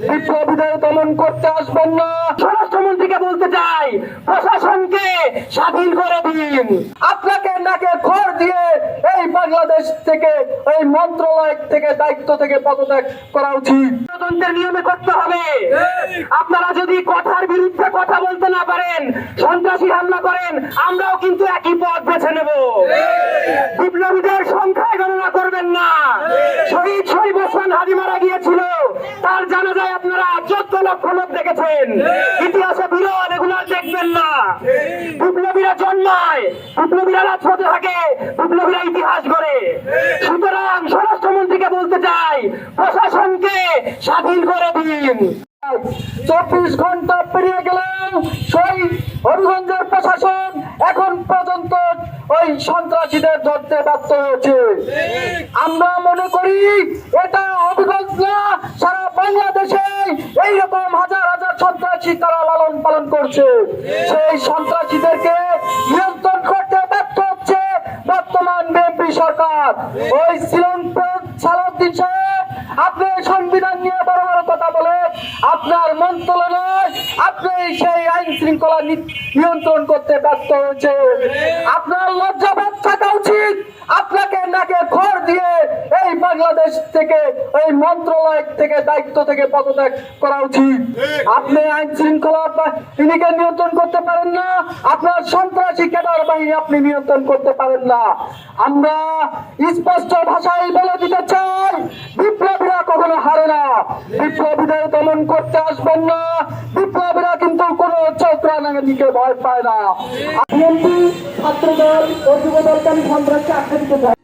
বিপ্লবীদের দমন করতে আসবেন না। স্বরাষ্ট্রমন্ত্রীকে বলতে চাই, প্রশাসনকে স্বাধীন করে দিন। আপনাকে নাকে খড় দিয়ে এই বাংলাদেশ থেকে, এই মন্ত্রণালয় থেকে, দায়িত্ব থেকে পদত্যাগ করা উচিত। তদন্তের নিয়মে করতে হবে। আপনারা যদি কথার বিরুদ্ধে কথা বলতে না পারেন, সন্ত্রাসী হামলা করেন, আমরাও কিন্তু একই পথ বেছে নেব। বিপ্লবীদের সংখ্যায় গণনা করবেন না। শহীদ শরীফ ওসমান হাদি মারা গিয়েছিল, তার জানাজায় আপনারা 14 লক্ষ লোক দেখেছেন। ইতিহাসে বিরল, এগুলো দেখবেন না। বিপ্লবীরা জন্মায়, বিপ্লবীরা রাজপথে থাকে, বিপ্লবীরা ইতিহাস গড়ে। সুতরাং স্বরাষ্ট্রমন্ত্রীকে বলতে চাই, প্রশাসনকে স্বাধীন করে দিন। 24 ঘন্টা পেরিয়ে গেলেন, শহীদ হবিগঞ্জের প্রশাসন এখন পর্যন্ত ওই সন্ত্রাসীদের ধরতে ব্যর্থ হয়েছে। আমরা মনে করি এটা হবিগঞ্জ না, সারা বাংলাদেশে এইরকম হাজার হাজার সন্ত্রাসী তারা লালন পালন করছে। সেই সন্ত্রাসীদেরকে নিয়ন্ত্রণ করতে ব্যর্থ হচ্ছে বর্তমান বিএনপি সরকার। ওই শ্রীলঙ্কার সালাউদ্দিন সাহেব, আপনি সংবিধান নিয়ে বড় বড় কথা বলে আপনার মন্ত্রণালয়, আপনি সেই আইন শৃঙ্খলা নিয়ন্ত্রণ করতে ব্যর্থ হয়েছে। আপনার লজ্জাবোধ থাকা উচিত। আপনাকে নাকে খড় দিয়ে এই বাংলাদেশ থেকে, এই মন্ত্রণালয় থেকে, দায়িত্ব থেকে পদত্যাগ করা উচিত। আপনি আইন শৃঙ্খলা বাহিনীকে নিয়ন্ত্রণ করতে পারেন না, আপনার সন্ত্রাসী ক্যাডার বাহিনী আপনি নিয়ন্ত্রণ করতে পারেন না। আমরা স্পষ্ট ভাষায় বলে দিতে চাই, বিপ্লবীরা কখনো হারে না। বিপ্লবীদের দমন করতে আসবেন না। বিপ্লবীরা কিন্তু কোন চক্রানীকে ভয় পায় না। ছাত্রদল ও যুবদলকে আমি সন্ত্রাসকে আখ্যা দিতে চাই।